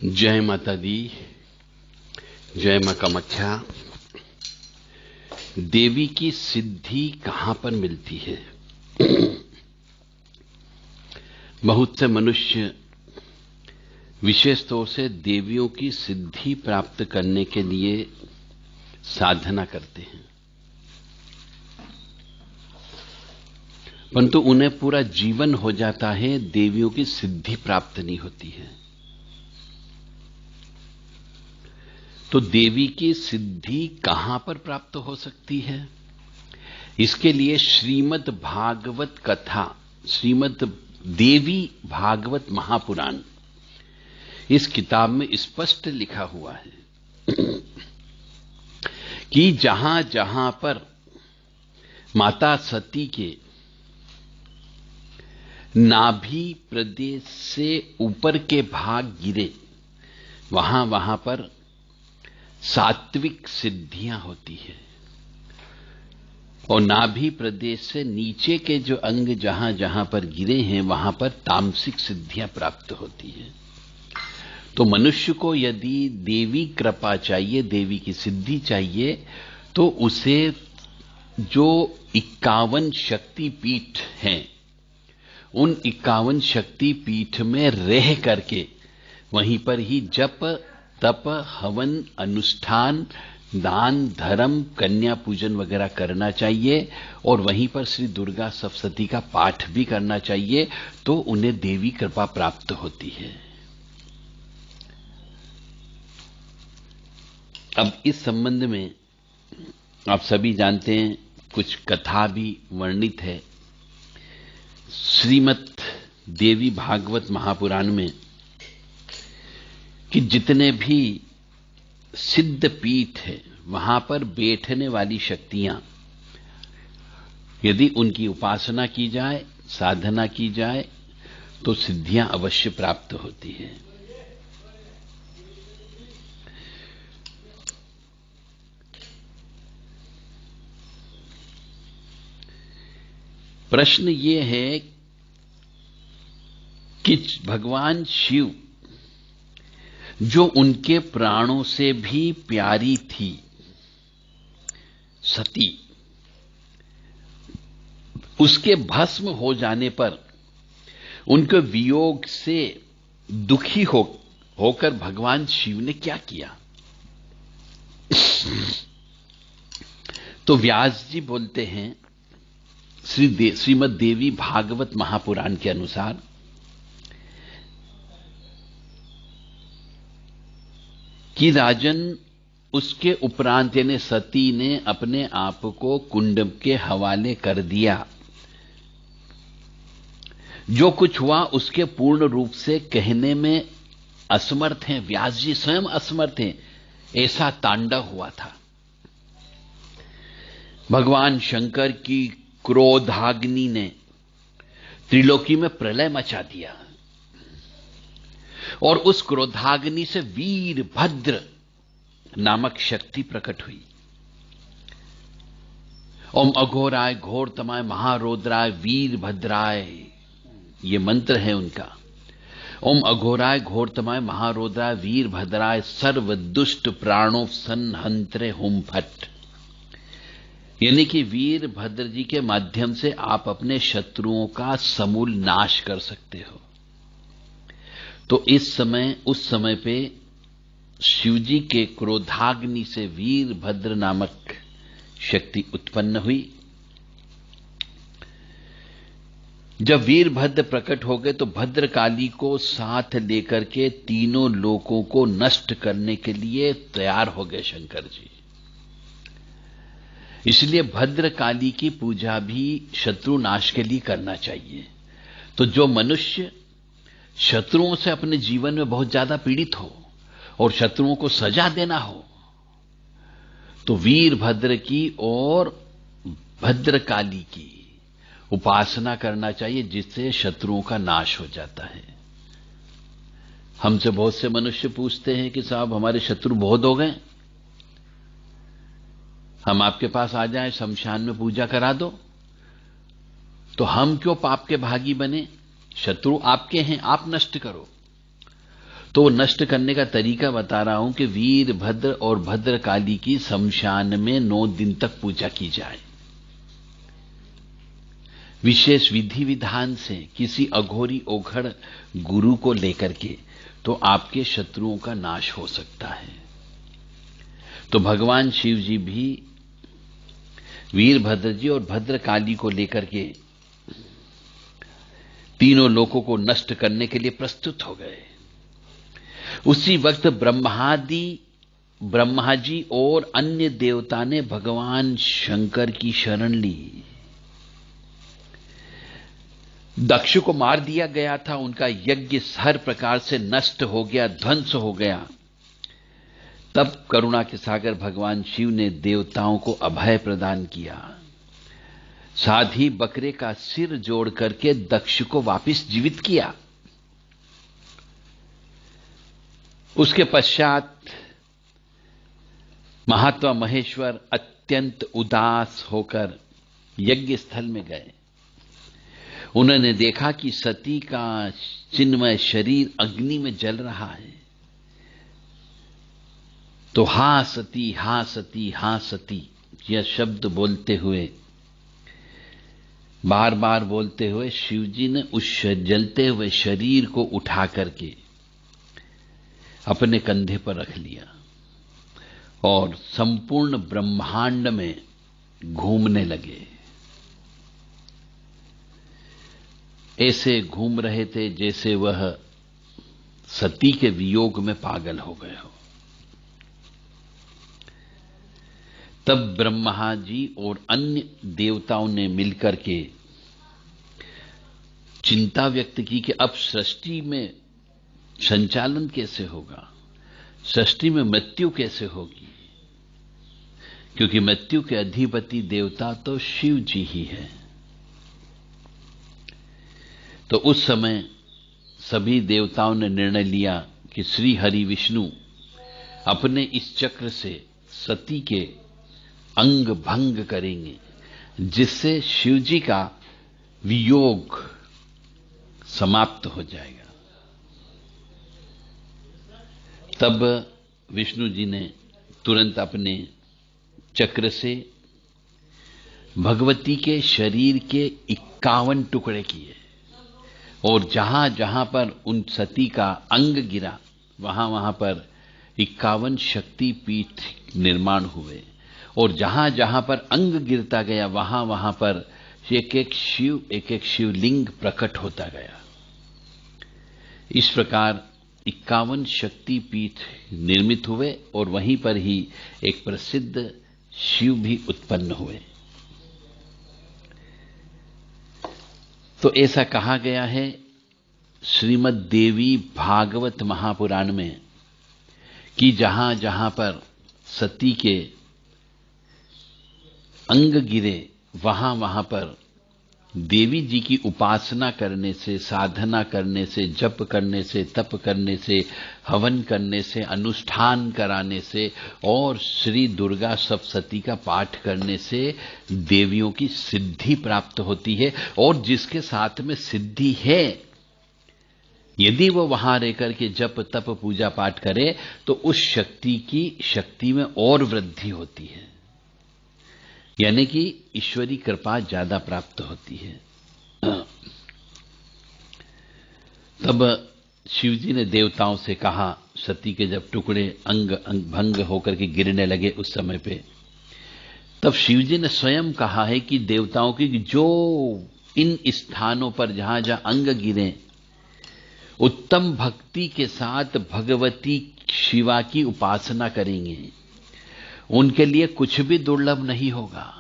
जय माता दी, जय मां कामाख्या। देवी की सिद्धि कहां पर मिलती है? बहुत से मनुष्य विशेष तौर से देवियों की सिद्धि प्राप्त करने के लिए साधना करते हैं, परंतु उन्हें पूरा जीवन हो जाता है, देवियों की सिद्धि प्राप्त नहीं होती है। तो देवी की सिद्धि कहां पर प्राप्त हो सकती है? इसके लिए श्रीमद् भागवत कथा, श्रीमद् देवी भागवत महापुराण, इस किताब में स्पष्ट लिखा हुआ है कि जहां जहां पर माता सती के नाभि प्रदेश से ऊपर के भाग गिरे, वहां वहां पर सात्विक सिद्धियां होती है, और नाभि प्रदेश से नीचे के जो अंग जहां जहां पर गिरे हैं, वहां पर तामसिक सिद्धियां प्राप्त होती है। तो मनुष्य को यदि देवी कृपा चाहिए, देवी की सिद्धि चाहिए, तो उसे जो 51 शक्ति पीठ हैं, उन 51 शक्ति पीठ में रह करके वहीं पर ही जप तप हवन अनुष्ठान दान धर्म कन्या पूजन वगैरह करना चाहिए, और वहीं पर श्री दुर्गा सप्तशती का पाठ भी करना चाहिए, तो उन्हें देवी कृपा प्राप्त होती है। अब इस संबंध में आप सभी जानते हैं, कुछ कथा भी वर्णित है श्रीमद् देवी भागवत महापुराण में, कि जितने भी सिद्ध पीठ है, वहां पर बैठने वाली शक्तियां, यदि उनकी उपासना की जाए, साधना की जाए, तो सिद्धियां अवश्य प्राप्त होती है। प्रश्न ये है कि भगवान शिव, जो उनके प्राणों से भी प्यारी थी सती, उसके भस्म हो जाने पर उनके वियोग से दुखी होकर भगवान शिव ने क्या किया? तो व्यास जी बोलते हैं श्रीमद् देवी भागवत महापुराण के अनुसार कि राजन, उसके उपरांत यानी सती ने अपने आप को कुंड के हवाले कर दिया। जो कुछ हुआ उसके पूर्ण रूप से कहने में असमर्थ हैं, व्यास जी स्वयं असमर्थ हैं, ऐसा तांडव हुआ था। भगवान शंकर की क्रोधाग्नि ने त्रिलोकी में प्रलय मचा दिया, और उस क्रोधाग्नि से वीरभद्र नामक शक्ति प्रकट हुई। ओम अघोराय घोरतमाय महारौद्राय वीरभद्राय, ये मंत्र है उनका। ओम अघोराय घोरतमाय महारौद्राय वीरभद्राय सर्व दुष्ट प्राणों संहंत्रे हुम फट, यानी कि वीरभद्र जी के माध्यम से आप अपने शत्रुओं का समूल नाश कर सकते हो। तो उस समय पे शिवजी के क्रोधाग्नि से वीरभद्र नामक शक्ति उत्पन्न हुई। जब वीरभद्र प्रकट हो गए, तो भद्रकाली को साथ लेकर के तीनों लोकों को नष्ट करने के लिए तैयार हो गए शंकर जी। इसलिए भद्रकाली की पूजा भी शत्रु नाश के लिए करना चाहिए। तो जो मनुष्य शत्रुओं से अपने जीवन में बहुत ज्यादा पीड़ित हो और शत्रुओं को सजा देना हो, तो वीरभद्र की और भद्रकाली की उपासना करना चाहिए, जिससे शत्रुओं का नाश हो जाता है। हमसे बहुत से मनुष्य पूछते हैं कि साहब, हमारे शत्रु बहुत हो गए, हम आपके पास आ जाएं, शमशान में पूजा करा दो, तो हम क्यों पाप के भागी बने? शत्रु आपके हैं, आप नष्ट करो। तो वो नष्ट करने का तरीका बता रहा हूं कि वीरभद्र और भद्रकाली की शमशान में 9 दिन तक पूजा की जाए, विशेष विधि विधान से, किसी अघोरी ओघड़ गुरु को लेकर के, तो आपके शत्रुओं का नाश हो सकता है। तो भगवान शिव जी भी वीरभद्र जी और भद्रकाली को लेकर के तीनों लोकों को नष्ट करने के लिए प्रस्तुत हो गए। उसी वक्त ब्रह्मा जी और अन्य देवता ने भगवान शंकर की शरण ली। दक्ष को मार दिया गया था, उनका यज्ञ हर प्रकार से नष्ट हो गया, ध्वंस हो गया। तब करुणा के सागर भगवान शिव ने देवताओं को अभय प्रदान किया, साथ ही बकरे का सिर जोड़ करके दक्ष को वापस जीवित किया। उसके पश्चात महात्मा महेश्वर अत्यंत उदास होकर यज्ञ स्थल में गए। उन्होंने देखा कि सती का चिन्मय शरीर अग्नि में जल रहा है। तो हा सती, हा सती, हा सती, यह शब्द बोलते हुए, बार बार बोलते हुए शिवजी ने उस जलते हुए शरीर को उठा करके अपने कंधे पर रख लिया और संपूर्ण ब्रह्मांड में घूमने लगे। ऐसे घूम रहे थे जैसे वह सती के वियोग में पागल हो गए हो। तब ब्रह्मा जी और अन्य देवताओं ने मिलकर के चिंता व्यक्त की कि अब सृष्टि में संचालन कैसे होगा, सृष्टि में मृत्यु कैसे होगी, क्योंकि मृत्यु के अधिपति देवता तो शिव जी ही है। तो उस समय सभी देवताओं ने निर्णय लिया कि श्री हरि विष्णु अपने इस चक्र से सती के अंग भंग करेंगे, जिससे शिव जी का वियोग समाप्त हो जाएगा। तब विष्णु जी ने तुरंत अपने चक्र से भगवती के शरीर के 51 टुकड़े किए और जहां जहां पर उन सती का अंग गिरा वहां वहां पर 51 शक्ति पीठ निर्माण हुए और जहां जहां पर अंग गिरता गया वहां वहां पर एक एक शिवलिंग प्रकट होता गया। इस प्रकार 51 शक्ति पीठ निर्मित हुए और वहीं पर ही एक प्रसिद्ध शिव भी उत्पन्न हुए। तो ऐसा कहा गया है श्रीमद् देवी भागवत महापुराण में कि जहां जहां पर सती के अंग गिरे वहां वहां पर देवी जी की उपासना करने से, साधना करने से, जप करने से, तप करने से, हवन करने से, अनुष्ठान कराने से और श्री दुर्गा सप्तशती का पाठ करने से देवियों की सिद्धि प्राप्त होती है। और जिसके साथ में सिद्धि है, यदि वो वहां रहकर के जप तप पूजा पाठ करे तो उस शक्ति में और वृद्धि होती है, यानी कि ईश्वरी कृपा ज्यादा प्राप्त होती है। तब शिवजी ने देवताओं से कहा, सती के जब टुकड़े अंग भंग होकर के गिरने लगे उस समय पे, तब शिवजी ने स्वयं कहा है कि देवताओं की जो इन स्थानों पर जहां जहां अंग गिरे उत्तम भक्ति के साथ भगवती शिवा की उपासना करेंगे, उनके लिए कुछ भी दुर्लभ नहीं होगा।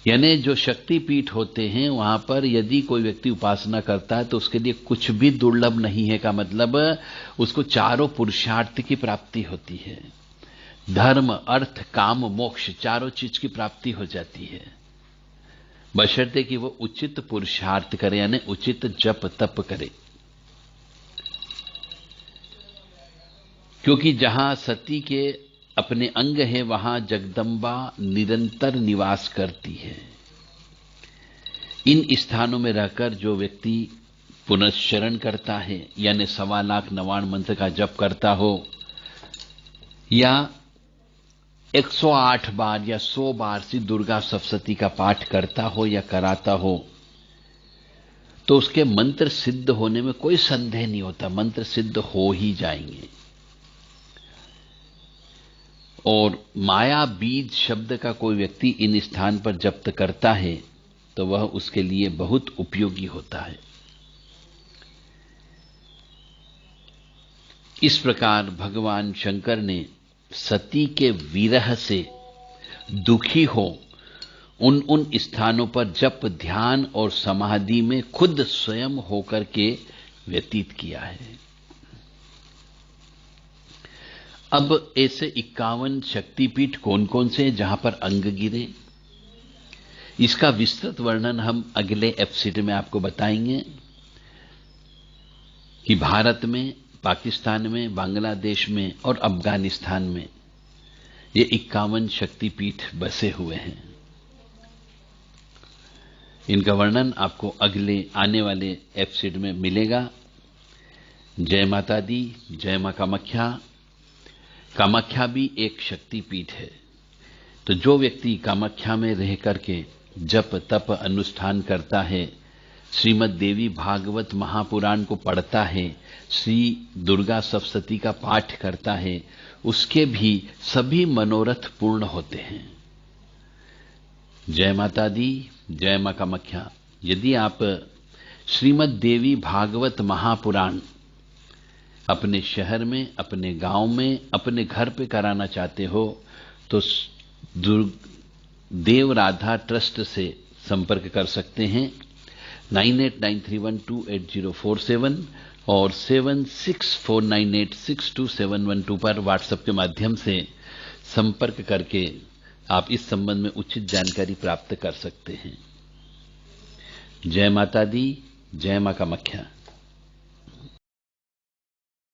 यानी जो शक्ति पीठ होते हैं वहां पर यदि कोई व्यक्ति उपासना करता है तो उसके लिए कुछ भी दुर्लभ नहीं है, का मतलब उसको चारों पुरुषार्थ की प्राप्ति होती है। धर्म, अर्थ, काम, मोक्ष चारों चीज की प्राप्ति हो जाती है, बशर्ते कि वो उचित पुरुषार्थ करे, यानी उचित जप तप करे। क्योंकि जहां सती के अपने अंग है वहां जगदम्बा निरंतर निवास करती है। इन स्थानों में रहकर जो व्यक्ति पुनश्चरण करता है, यानी 1,99,000 मंत्र का जप करता हो, या 108 बार या 100 बार श्री दुर्गा सप्तशती का पाठ करता हो या कराता हो, तो उसके मंत्र सिद्ध होने में कोई संदेह नहीं होता, मंत्र सिद्ध हो ही जाएंगे। और माया बीज शब्द का कोई व्यक्ति इन स्थान पर जप्त करता है तो वह उसके लिए बहुत उपयोगी होता है। इस प्रकार भगवान शंकर ने सती के विरह से दुखी हो उन स्थानों पर जप, ध्यान और समाधि में खुद स्वयं होकर के व्यतीत किया है। अब ऐसे 51 शक्तिपीठ कौन कौन से हैं जहां पर अंग गिरे, इसका विस्तृत वर्णन हम अगले एपिसोड में आपको बताएंगे कि भारत में, पाकिस्तान में, बांग्लादेश में और अफगानिस्तान में ये 51 शक्तिपीठ बसे हुए हैं। इनका वर्णन आपको अगले आने वाले एपिसोड में मिलेगा। जय माता दी, जय मां कामाख्या। कामाख्या भी एक शक्तिपीठ है, तो जो व्यक्ति कामाख्या में रह करके जप तप अनुष्ठान करता है, श्रीमद् देवी भागवत महापुराण को पढ़ता है, श्री दुर्गा सप्तशती का पाठ करता है, उसके भी सभी मनोरथ पूर्ण होते हैं। जय माता दी, जय मां कामाख्या। यदि आप श्रीमद् देवी भागवत महापुराण अपने शहर में, अपने गांव में, अपने घर पे कराना चाहते हो तो देव राधा ट्रस्ट से संपर्क कर सकते हैं 9893128047 और 7649862712 पर व्हाट्सएप के माध्यम से संपर्क करके आप इस संबंध में उचित जानकारी प्राप्त कर सकते हैं। जय माता दी, जय मां कामाख्या।